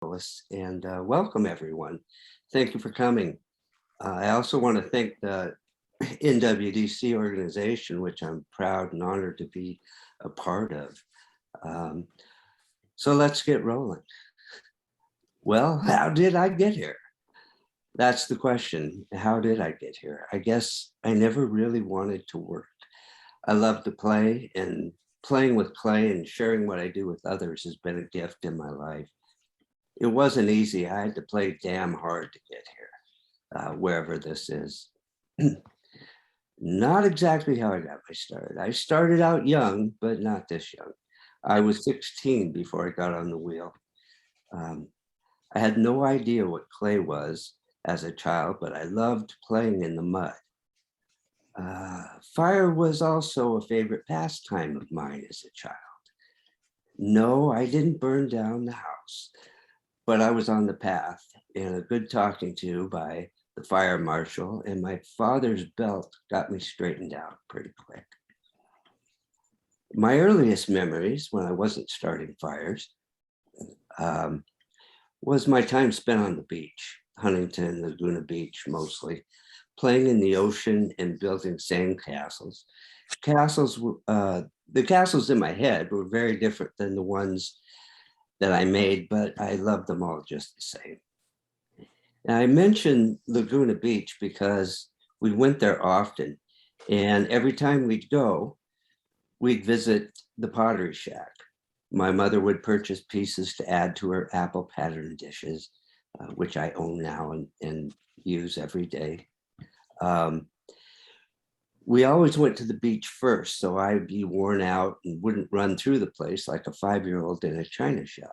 and welcome everyone. Thank you for coming. I also want to thank the NWDC organization, which I'm proud and honored to be a part of. Um, so let's get rolling. Well, how did I get here? That's the question. How did I get here? I guess I never really wanted to work. I love to play, and playing with clay and sharing what I do with others has been a gift in my life. It wasn't easy. I had to play damn hard to get here, wherever this is. Not exactly how I got my start. I started out young, but not this young. I was 16 before I got on the wheel. Um, I had no idea what clay was as a child, but I loved playing in the mud. Fire was also a favorite pastime of mine as a child. No, I didn't burn down the house, but I was on the path and a good talking to by the fire marshal, and my father's belt got me straightened out pretty quick. My earliest memories when I wasn't starting fires um, was my time spent on the beach, Huntington, Laguna Beach mostly, playing in the ocean and building sand castles. Castles, the castles in my head were very different than the ones that I made, but I loved them all just the same. And I mentioned Laguna Beach because we went there often, and every time we'd go, we'd visit the pottery shack. My mother would purchase pieces to add to her apple pattern dishes, which I own now and use every day. Um, we always went to the beach first, so I'd be worn out and wouldn't run through the place like a 5-year-old in a china shop.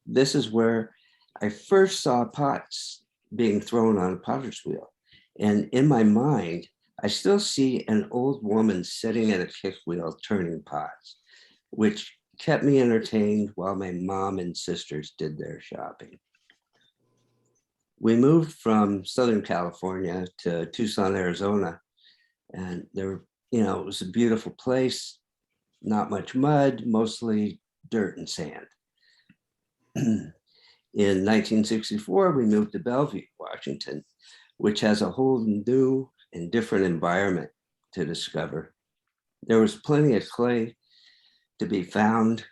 This is where I first saw pots being thrown on a potter's wheel. And in my mind, I still see an old woman sitting at a kick wheel turning pots, which kept me entertained while my mom and sisters did their shopping. We moved from Southern California to Tucson, Arizona, and it was a beautiful place, not much mud, mostly dirt and sand. In 1964, we moved to Bellevue, Washington, which has a whole new and different environment to discover. There was plenty of clay to be found,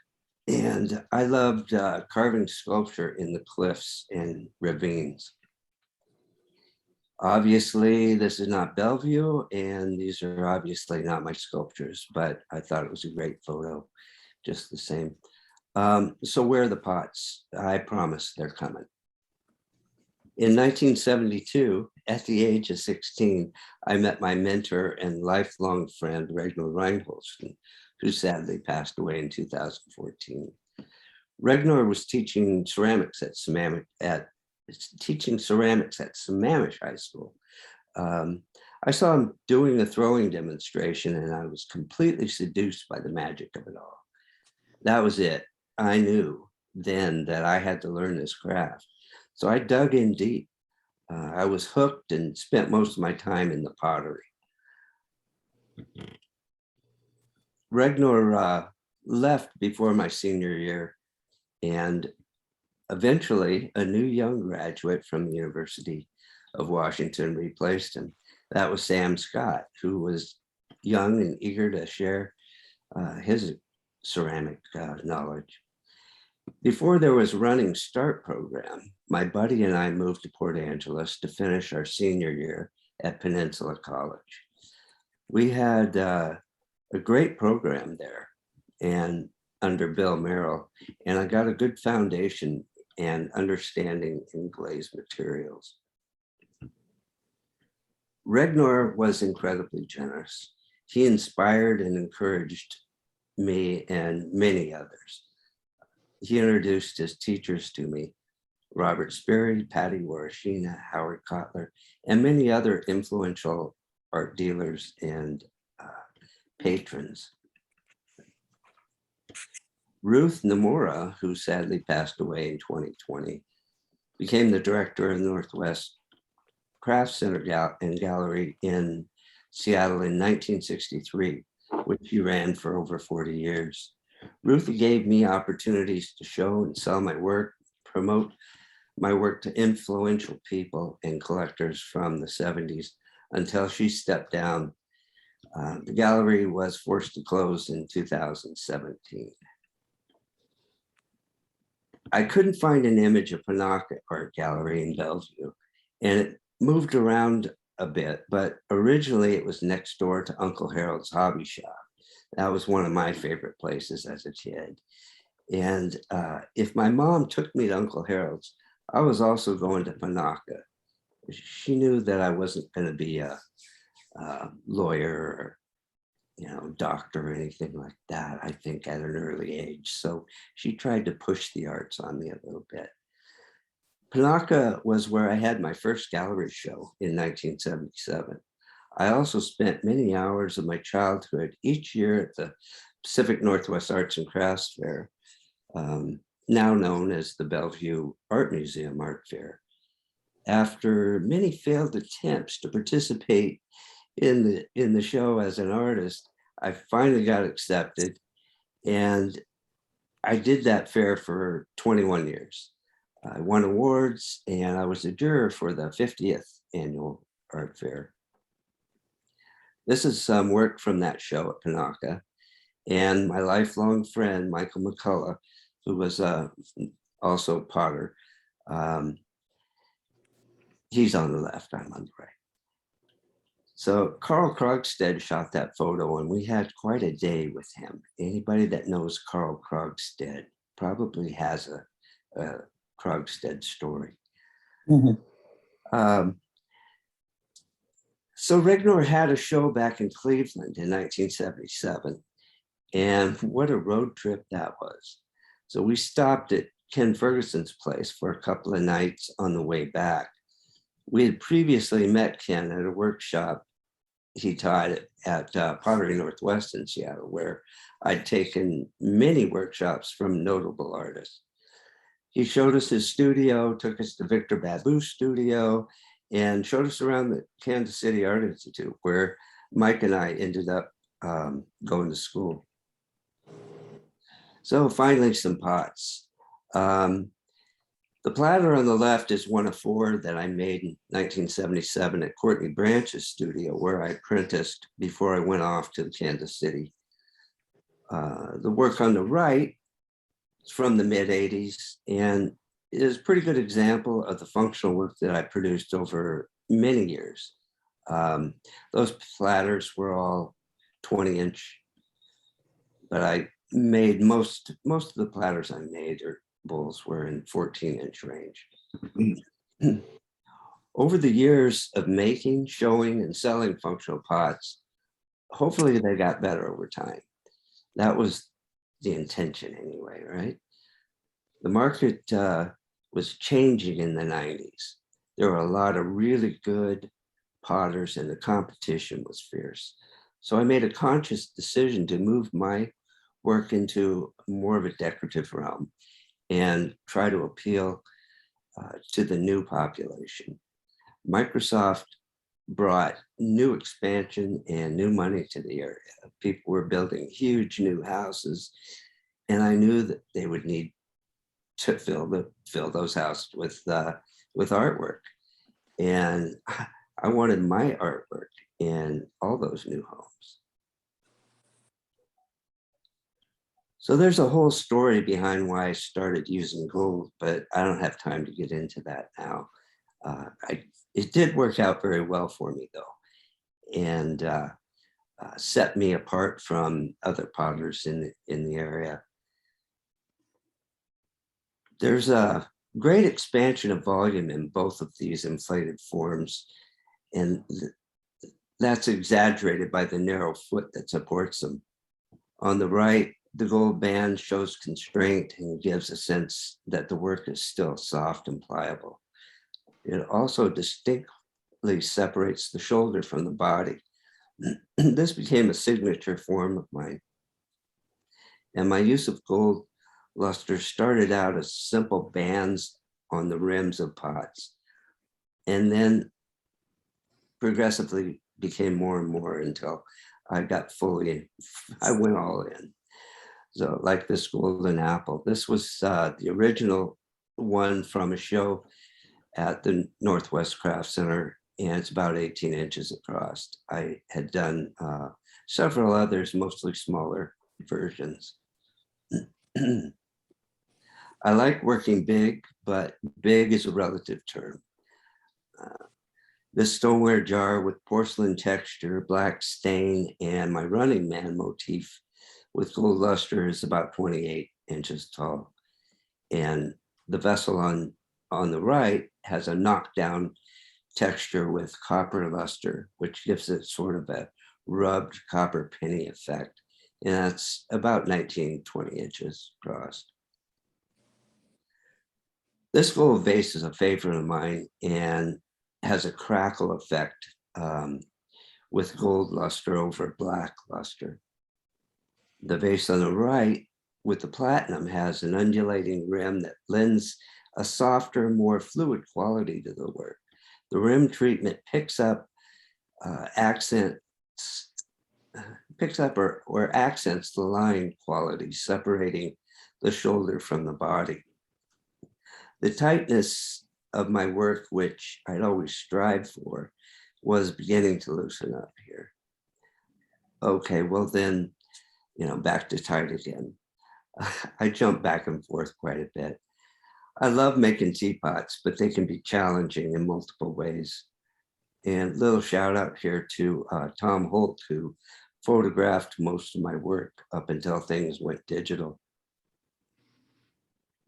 and I loved carving sculpture in the cliffs and ravines. Obviously, this is not Bellevue, and these are obviously not my sculptures, but I thought it was a great photo just the same. So where are the pots? I promise they're coming. In 1972, at the age of 16, I met my mentor and lifelong friend, Ragnar Reinholsten, who sadly passed away in 2014. Ragnar was teaching ceramics at Sammamish High School. I saw him doing a throwing demonstration, and I was completely seduced by the magic of it all. That was it. I knew then that I had to learn this craft. So I dug in deep. I was hooked and spent most of my time in the pottery. Ragnar left before my senior year, and eventually a new young graduate from the University of Washington replaced him. That was Sam Scott, who was young and eager to share his ceramic knowledge. Before there was running start program, my buddy and I moved to Port Angeles to finish our senior year at Peninsula College. We had a great program there and under Bill Merrill, and I got a good foundation and understanding in glazed materials. Ragnar was incredibly generous. He inspired and encouraged me and many others. He introduced his teachers to me, Robert Sperry, Patty Warashina, Howard Kotler, and many other influential art dealers and patrons. Ruth Nomura, who sadly passed away in 2020, became the director of the Northwest Craft Center and Gallery in Seattle in 1963, which he ran for over 40 years. Ruth gave me opportunities to show and sell my work, promote my work to influential people and collectors from the 70s until she stepped down. The gallery was forced to close in 2017. I couldn't find an image of Panaka Art Gallery in Bellevue, and it moved around a bit, but originally it was next door to Uncle Harold's hobby shop. That was one of my favorite places as a kid. And if my mom took me to Uncle Harold's, I was also going to Panaka. She knew that I wasn't going to be a lawyer or, doctor or anything like that, I think at an early age. So she tried to push the arts on me a little bit. Panaka was where I had my first gallery show in 1977. I also spent many hours of my childhood each year at the Pacific Northwest Arts and Crafts Fair, now known as the Bellevue Art Museum Art Fair. After many failed attempts to participate in the show as an artist, I finally got accepted, and I did that fair for 21 years. I won awards, and I was a juror for the 50th annual art fair. This is some work from that show at Panaka, and my lifelong friend, Michael McCullough, who was also a potter. He's on the left, I'm on the right. So Carl Krogstad shot that photo, and we had quite a day with him. Anybody that knows Carl Krogstad probably has a Krogstad story. Mm-hmm. So Regnor had a show back in Cleveland in 1977, and what a road trip that was. So we stopped at Ken Ferguson's place for a couple of nights on the way back. We had previously met Ken at a workshop he taught at Pottery Northwest in Seattle, where I'd taken many workshops from notable artists. He showed us his studio, took us to Victor Babu's studio, and showed us around the Kansas City Art Institute, where Mike and I ended up going to school. So finally, some pots. The platter on the left is one of 4 that I made in 1977 at Courtney Branch's studio, where I apprenticed before I went off to Kansas City. The work on the right is from the mid-'80s and is a pretty good example of the functional work that I produced over many years. Those platters were all 20-inch, but I made most of the platters I made or bowls were in 14-inch range. Over the years of making, showing, and selling functional pots, hopefully they got better over time. That was the intention anyway, right? The market was changing in the 90s. There were a lot of really good potters and the competition was fierce. So I made a conscious decision to move my work into more of a decorative realm and try to appeal to the new population. Microsoft brought new expansion and new money to the area. People were building huge new houses, and I knew that they would need to fill those houses with artwork. And I wanted my artwork in all those new homes. So there's a whole story behind why I started using gold, but I don't have time to get into that now. It did work out very well for me though, and set me apart from other potters in the area. There's a great expansion of volume in both of these inflated forms, and that's exaggerated by the narrow foot that supports them. On the right, the gold band shows constraint and gives a sense that the work is still soft and pliable. It also distinctly separates the shoulder from the body. This became a signature form of mine. And my use of gold luster started out as simple bands on the rims of pots, and then progressively became more and more until I went all in. So like this golden apple, this was the original one from a show at the Northwest Craft Center, and it's about 18 inches across. I had done several others, mostly smaller versions. I like working big, but big is a relative term. This stoneware jar with porcelain texture, black stain, and my Running Man motif with gold luster is about 28 inches tall. And the vessel on the right has a knockdown texture with copper luster, which gives it sort of a rubbed copper penny effect. And that's about 19, 20 inches across. This gold vase is a favorite of mine and has a crackle effect with gold luster over black luster. The vase on the right with the platinum has an undulating rim that lends a softer, more fluid quality to the work. The rim treatment picks up or accents the line quality, separating the shoulder from the body. The tightness of my work, which I'd always strive for, was beginning to loosen up here. Okay, well then, back to tight again. I jump back and forth quite a bit. I love making teapots, but they can be challenging in multiple ways. And little shout out here to Tom Holt, who photographed most of my work up until things went digital.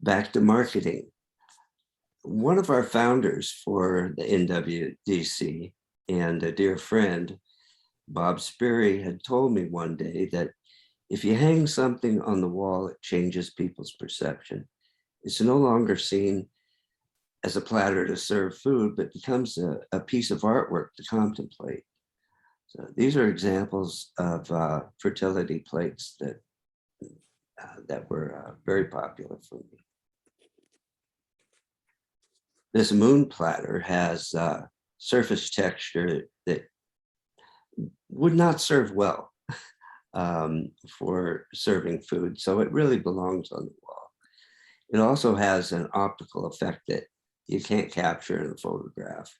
Back to marketing. One of our founders for the NWDC and a dear friend, Bob Sperry, had told me one day that if you hang something on the wall, it changes people's perception. It's no longer seen as a platter to serve food, but becomes a piece of artwork to contemplate. So these are examples of fertility plates that were very popular for me. This moon platter has surface texture that would not serve well for serving food, so it really belongs on the wall. It also has an optical effect that you can't capture in a photograph.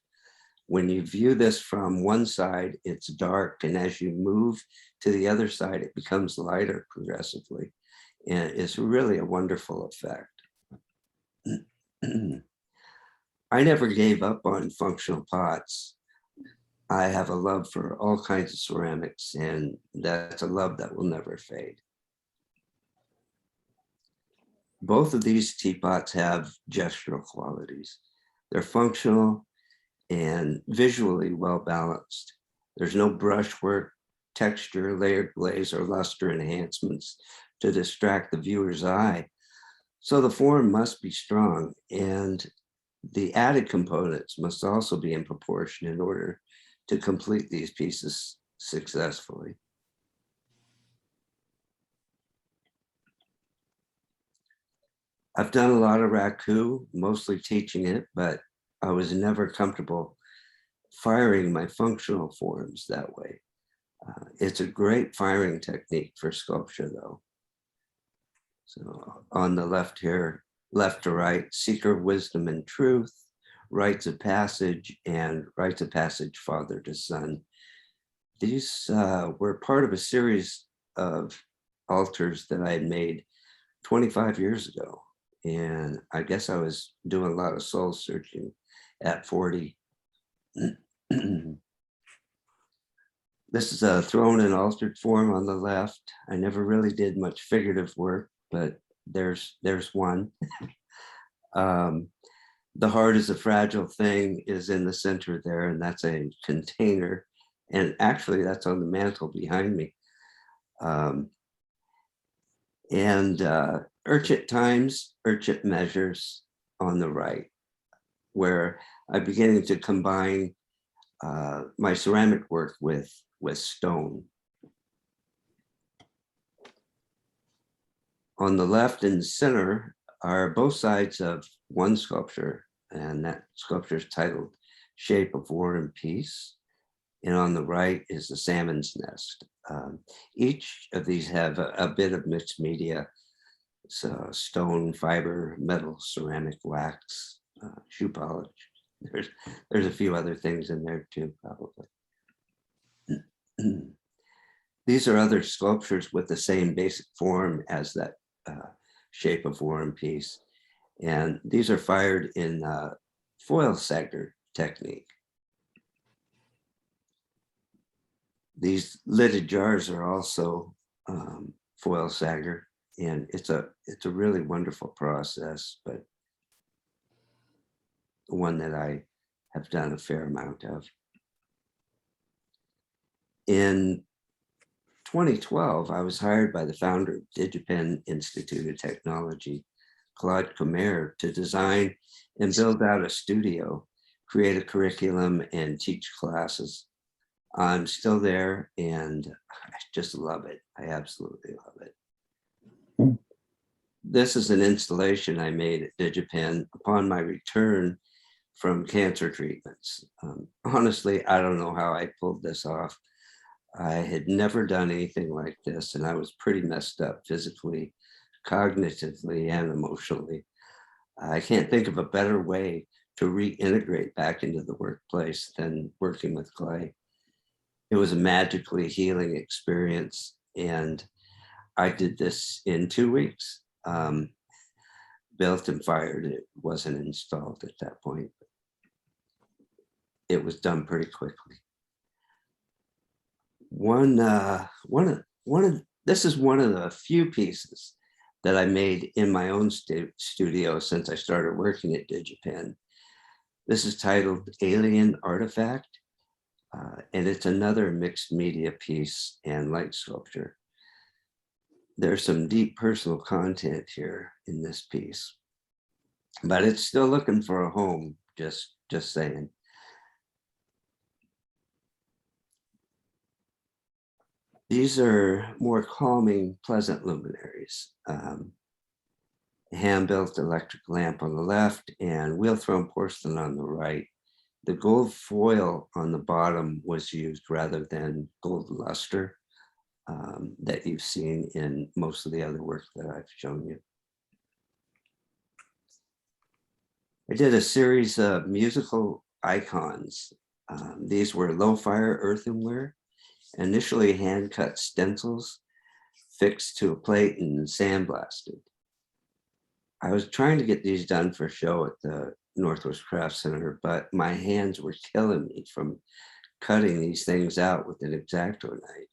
When you view this from one side, it's dark, and as you move to the other side, it becomes lighter progressively, and it's really a wonderful effect. I never gave up on functional pots. I have a love for all kinds of ceramics, and that's a love that will never fade. Both of these teapots have gestural qualities. They're functional and visually well balanced. There's no brushwork, texture, layered glaze, or luster enhancements to distract the viewer's eye. So the form must be strong, and the added components must also be in proportion in order to complete these pieces successfully. I've done a lot of raku, mostly teaching it, but I was never comfortable firing my functional forms that way. It's a great firing technique for sculpture, though. So on the left here, left to right, seeker, wisdom, and truth, rites of passage, and rites of passage, father to son. These were part of a series of altars that I had made 25 years ago. And I guess I was doing a lot of soul searching at 40. This is a throne and altered form on the left. I never really did much figurative work, but there's one. The heart is a fragile thing is in the center there, and that's a container. And actually that's on the mantle behind me. Urchet times, urchet measures on the right, where I'm beginning to combine my ceramic work with stone. On the left and center are both sides of one sculpture, and that sculpture is titled Shape of War and Peace. And on the right is the salmon's nest. Each of these have a bit of mixed media stone, fiber, metal, ceramic, wax, shoe polish. There's there's a few other things in there too, probably. These are other sculptures with the same basic form as that shape of War and Peace. And these are fired in foil sagger technique. These lidded jars are also foil sagger, and it's a really wonderful process, but one that I have done a fair amount of. In 2012, I was hired by the founder of DigiPen Institute of Technology, Claude Comer, to design and build out a studio, create a curriculum, and teach classes. I'm still there, and I just love it. I absolutely love it. This is an installation I made at DigiPen upon my return from cancer treatments. Honestly, I don't know how I pulled this off. I had never done anything like this, and I was pretty messed up physically, cognitively, and emotionally. I can't think of a better way to reintegrate back into the workplace than working with clay. It was a magically healing experience, and I did this in 2 weeks. Built and fired. It wasn't installed at that point. It was done pretty quickly. This is one of the few pieces that I made in my own studio since I started working at DigiPen. This is titled Alien Artifact, and it's another mixed media piece and light sculpture. There's some deep personal content here in this piece, but it's still looking for a home, just saying. These are more calming, pleasant luminaries. Hand-built electric lamp on the left and wheel-thrown porcelain on the right. The gold foil on the bottom was used rather than gold luster that you've seen in most of the other work that I've shown you. I did a series of musical icons. These were low-fire earthenware, initially hand-cut stencils fixed to a plate and sandblasted. I was trying to get these done for show at the Northwest Craft Center, but my hands were killing me from cutting these things out with an X-Acto knife.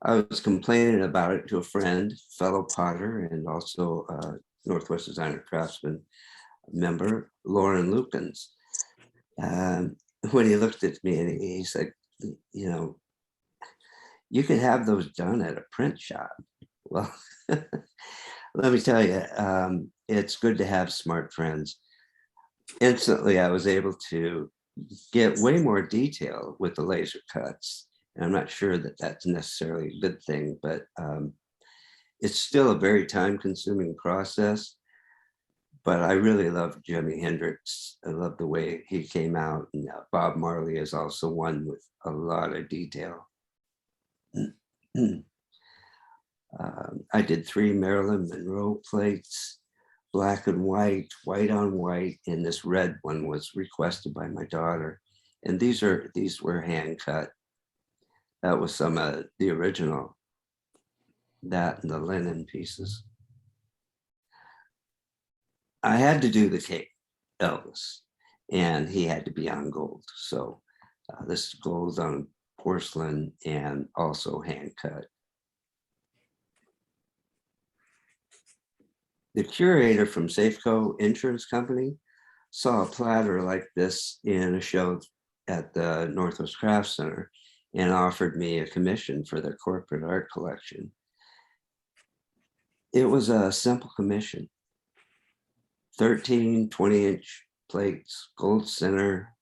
I was complaining about it to a friend, fellow potter, and also Northwest Designer Craftsman member, Lauren Lukens. When he looked at me and he said, you know, you could have those done at a print shop. Well, let me tell you, it's good to have smart friends. Instantly, I was able to get way more detail with the laser cuts. And I'm not sure that that's necessarily a good thing, but it's still a very time-consuming process. But I really love Jimi Hendrix. I love the way he came out. And Bob Marley is also one with a lot of detail. I did 3 Marilyn Monroe plates, black and white, white on white, and this red one was requested by my daughter. And these were hand cut. That was some of the original, that and the linen pieces. I had to do the cake, Elvis, and he had to be on gold. So this is gold on porcelain and also hand cut. The curator from Safeco Insurance Company saw a platter like this in a show at the Northwest Craft Center and offered me a commission for their corporate art collection. It was a simple commission. 13 20-inch plates, gold center,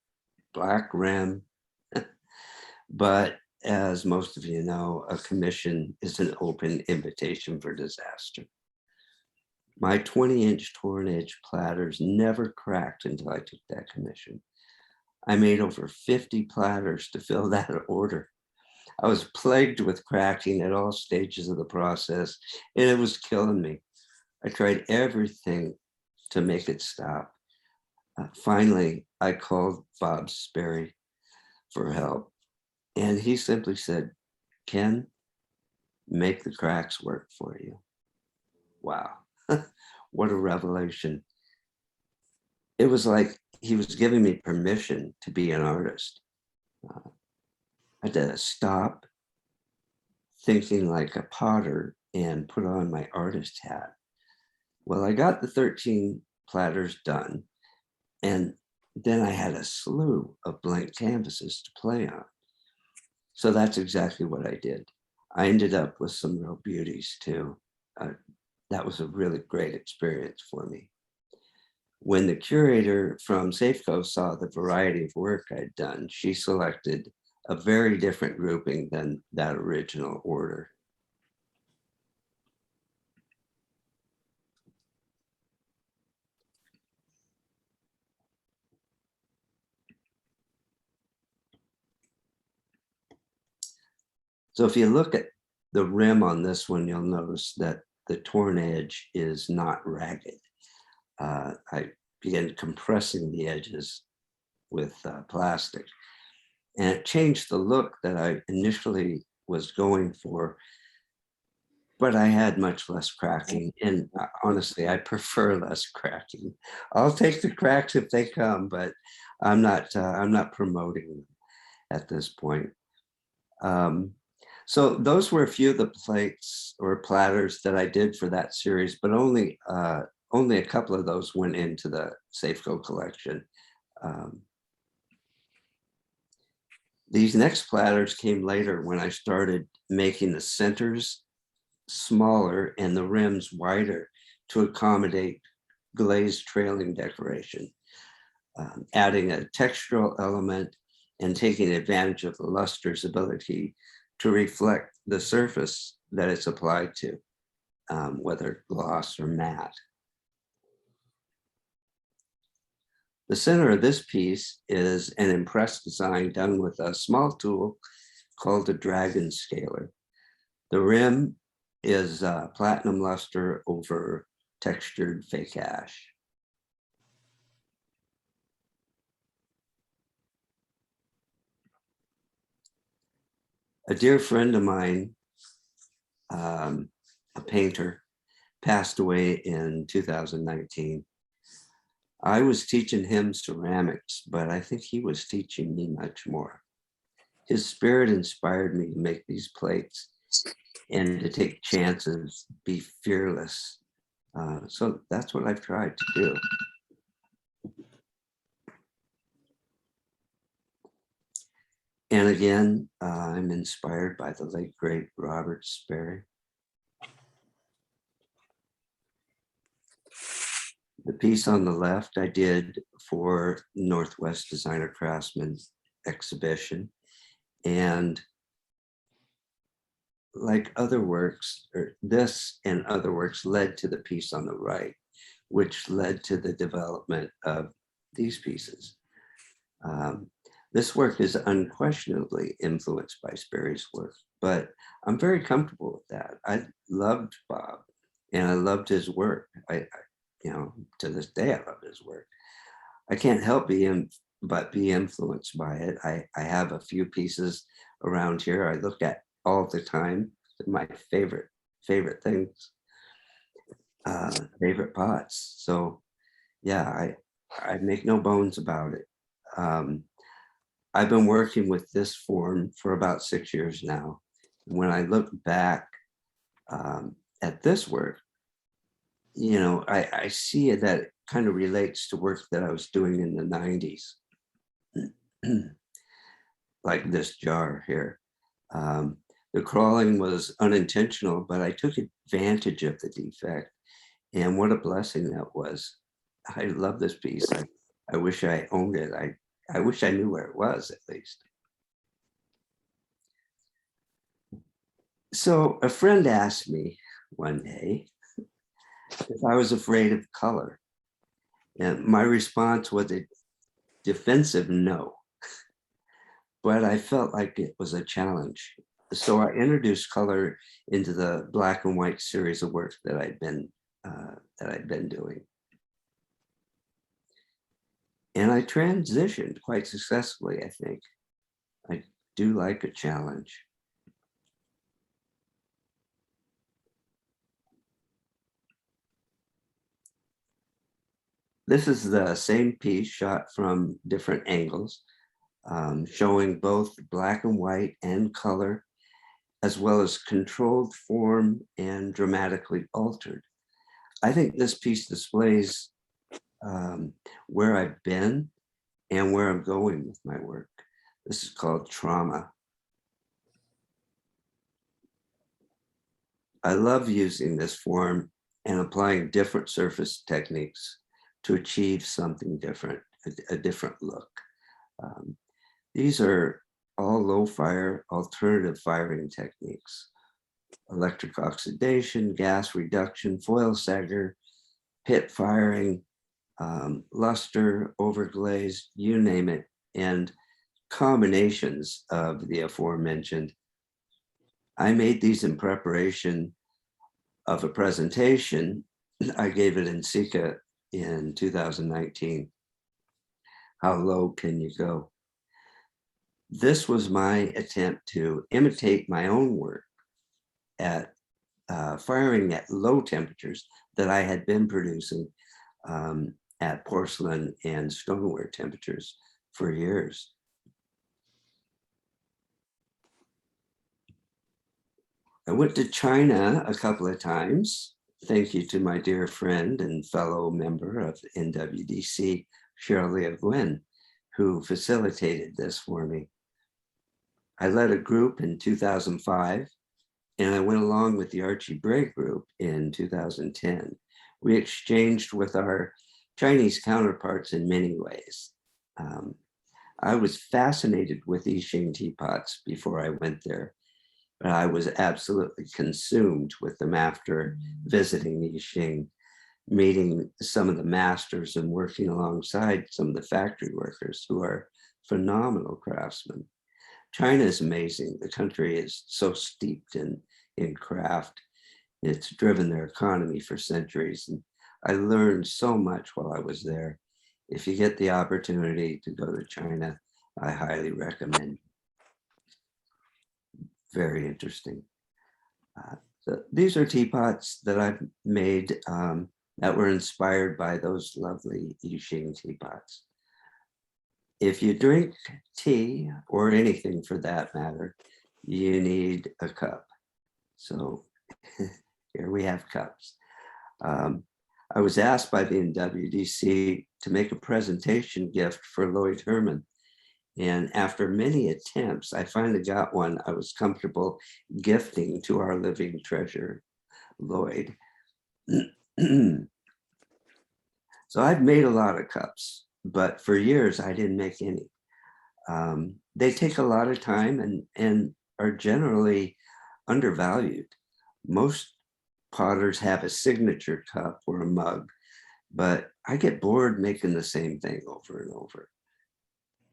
black rim. But as most of you know, a commission is an open invitation for disaster. My 20-inch torn edge platters never cracked until I took that commission. I made over 50 platters to fill that order. I was plagued with cracking at all stages of the process, and it was killing me. I tried everything to make it stop. Finally, I called Bob Sperry for help, and he simply said, Ken, make the cracks work for you. Wow, what a revelation. It was like he was giving me permission to be an artist. I had to stop thinking like a potter and put on my artist hat. Well, I got the 13 platters done, and then I had a slew of blank canvases to play on. So that's exactly what I did. I ended up with some real beauties too. That was a really great experience for me. When the curator from Safeco saw the variety of work I'd done, she selected a very different grouping than that original order. So if you look at the rim on this one, you'll notice that the torn edge is not ragged. I began compressing the edges with plastic, and it changed the look that I initially was going for, but I had much less cracking. And honestly, I prefer less cracking. I'll take the cracks if they come, but I'm not promoting them at this point. So those were a few of the plates or platters that I did for that series, but only a couple of those went into the Safeco collection. These next platters came later when I started making the centers smaller and the rims wider to accommodate glazed trailing decoration, adding a textural element and taking advantage of the luster's ability to reflect the surface that it's applied to, whether gloss or matte. The center of this piece is an impressed design done with a small tool called a dragon scaler. The rim is platinum luster over textured fake ash. A dear friend of mine, a painter, passed away in 2019. I was teaching him ceramics, but I think he was teaching me much more. His spirit inspired me to make these plates and to take chances, be fearless. So that's what I've tried to do. And again, I'm inspired by the late, great Robert Sperry. The piece on the left I did for Northwest Designer Craftsman exhibition. And like other works, or this and other works led to the piece on the right, which led to the development of these pieces. This work is unquestionably influenced by Sperry's work, but I'm very comfortable with that. I loved Bob and I loved his work. To this day, I love his work. I can't help but be influenced by it. I have a few pieces around here I look at all the time. My favorite things, favorite pots. So yeah, I make no bones about it. I've been working with this form for about 6 years now. When I look back at this work, I see that it kind of relates to work that I was doing in the 90s. Like this jar here. The crawling was unintentional, but I took advantage of the defect, and what a blessing that was. I love this piece. I wish I owned it. I wish I knew where it was at least. So a friend asked me one day if I was afraid of color. And my response was a defensive no, but I felt like it was a challenge. So I introduced color into the black and white series of work that I'd been that I've been doing. And I transitioned quite successfully, I think. I do like a challenge. This is the same piece shot from different angles, showing both black and white and color, as well as controlled form and dramatically altered. I think this piece displays where I've been and where I'm going with my work. This is called Trauma. I love using this form and applying different surface techniques to achieve something different, a different look. These are all low fire alternative firing techniques: electric oxidation, gas reduction, foil sagger, pit firing, luster, overglaze, you name it, and combinations of the aforementioned. I made these in preparation of a presentation I gave at NCECA in 2019. How low can you go? This was my attempt to imitate my own work at firing at low temperatures that I had been producing at porcelain and stoneware temperatures for years. I went to China a couple of times. Thank you to my dear friend and fellow member of NWDC, Cheryl Gwynn, who facilitated this for me. I led a group in 2005, and I went along with the Archie Bray group in 2010. We exchanged with our Chinese counterparts in many ways. I was fascinated with I Ching teapots before I went there, but I was absolutely consumed with them after visiting I Ching, meeting some of the masters and working alongside some of the factory workers who are phenomenal craftsmen. China is amazing. The country is so steeped in craft. It's driven their economy for centuries. And I learned so much while I was there. If you get the opportunity to go to China, I highly recommend. Very interesting. So these are teapots that I've made that were inspired by those lovely I Ching teapots. If you drink tea or anything for that matter, you need a cup. So here we have cups. I was asked by the NWDC to make a presentation gift for Lloyd Herman. And after many attempts, I finally got one I was comfortable gifting to our living treasure, Lloyd. So I've made a lot of cups, but for years I didn't make any. They take a lot of time and are generally undervalued. Most potters have a signature cup or a mug, but I get bored making the same thing over and over.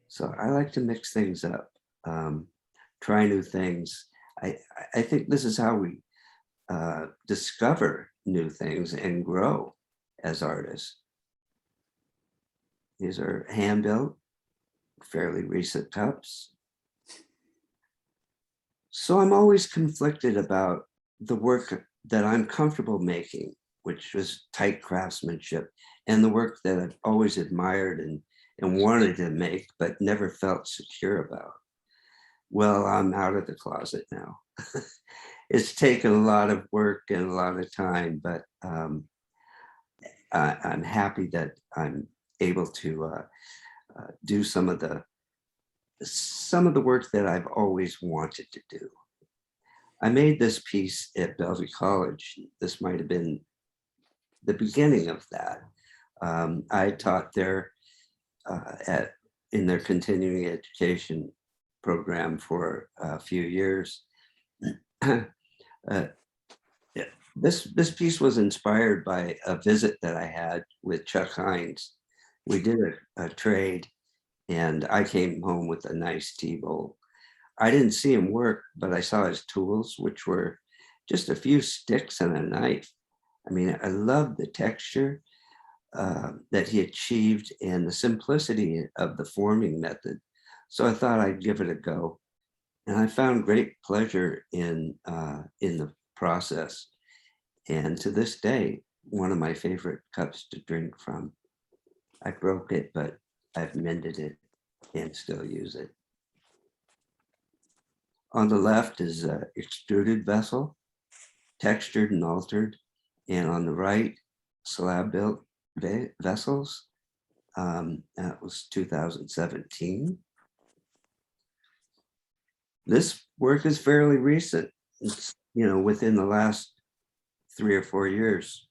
So I like to mix things up, try new things. I think this is how we discover new things and grow as artists. These are hand-built, fairly recent cups. So I'm always conflicted about the work that I'm comfortable making, which is tight craftsmanship, and the work that I've always admired and wanted to make, but never felt secure about. Well, I'm out of the closet now. It's taken a lot of work and a lot of time, but I'm happy that I'm able to do some of the work that I've always wanted to do. I made this piece at Bellevue College. This might have been the beginning of that. I taught there in their continuing education program for a few years. This piece was inspired by a visit that I had with Chuck Hines. We did a trade, and I came home with a nice tea bowl. I didn't see him work, but I saw his tools, which were just a few sticks and a knife. I mean, I love the texture that he achieved and the simplicity of the forming method. So I thought I'd give it a go. And I found great pleasure in the process. And to this day, one of my favorite cups to drink from. I broke it, but I've mended it and still use it. On the left is an extruded vessel, textured and altered. And on the right, slab built vessels. That was 2017. This work is fairly recent. It's, within the last 3 or 4 years,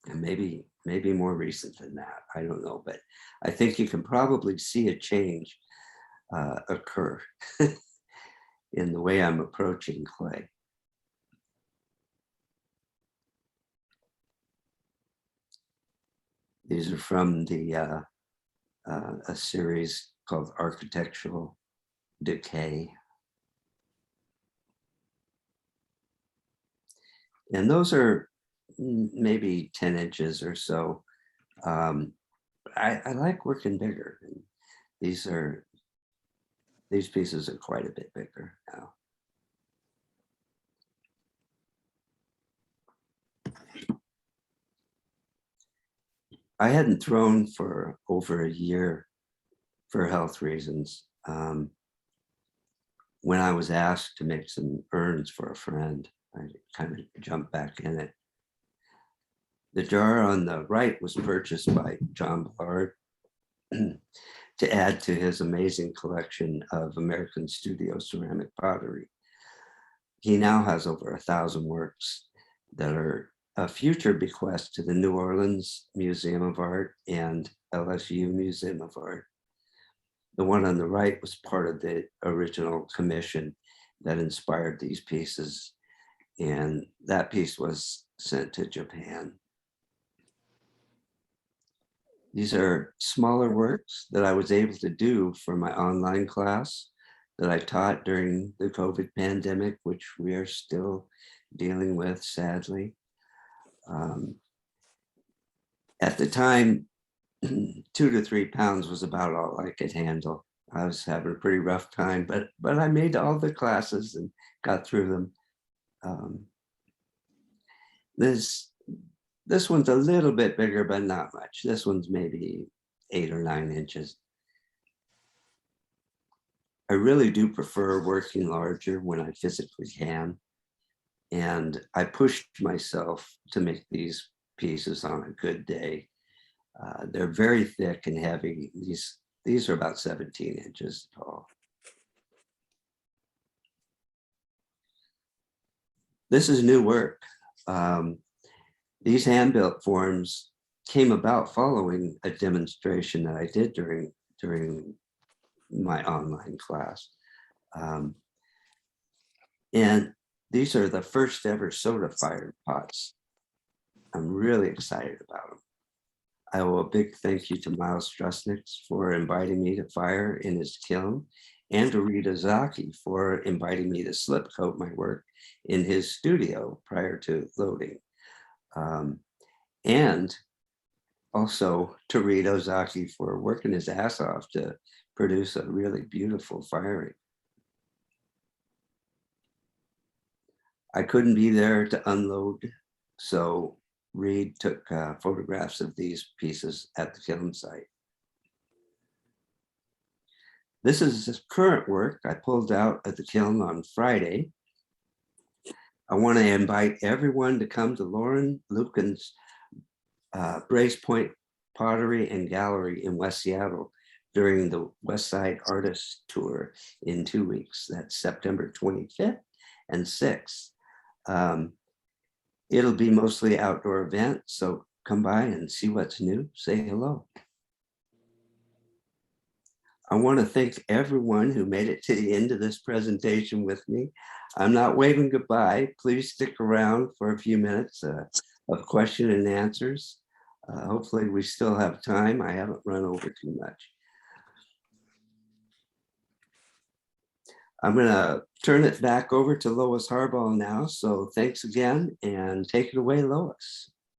and maybe more recent than that. I don't know, but I think you can probably see a change occur in the way I'm approaching clay. These are from a series called Architectural Decay. And those are maybe 10 inches or so. I like working bigger. And these pieces are quite a bit bigger now. I hadn't thrown for over a year for health reasons. When I was asked to make some urns for a friend, I kind of jumped back in it. The jar on the right was purchased by John Ballard to add to his amazing collection of American studio ceramic pottery. He now has over 1,000 works that are a future bequest to the New Orleans Museum of Art and LSU Museum of Art. The one on the right was part of the original commission that inspired these pieces, and that piece was sent to Japan. These are smaller works that I was able to do for my online class that I taught during the COVID pandemic, which we are still dealing with, sadly. At the time, 2 to 3 pounds was about all I could handle. I was having a pretty rough time, but I made all the classes and got through them. This one's a little bit bigger, but not much. This one's maybe 8 or 9 inches. I really do prefer working larger when I physically can. And I pushed myself to make these pieces on a good day. They're very thick and heavy. These are about 17 inches tall. This is new work. These hand-built forms came about following a demonstration that I did during my online class. And these are the first ever soda-fired pots. I'm really excited about them. I owe a big thank you to Miles Strusniks for inviting me to fire in his kiln, and to Rita Zaki for inviting me to slip coat my work in his studio prior to loading. And also to Rita Zaki for working his ass off to produce a really beautiful firing. I couldn't be there to unload, so Reed took photographs of these pieces at the kiln site. This is the current work I pulled out at the kiln on Friday. I want to invite everyone to come to Lauren Lucan's Brace Point Pottery and Gallery in West Seattle during the West Side Artists Tour in 2 weeks. That's September 25th and 6th. It'll be mostly outdoor event, so come by and see what's new, say hello. I want to thank everyone who made it to the end of this presentation with me. I'm not waving goodbye. Please stick around for a few minutes of question and answers. Hopefully we still have time. I haven't run over too much. I'm gonna turn it back over to Lois Harbaugh now. So thanks again and take it away, Lois.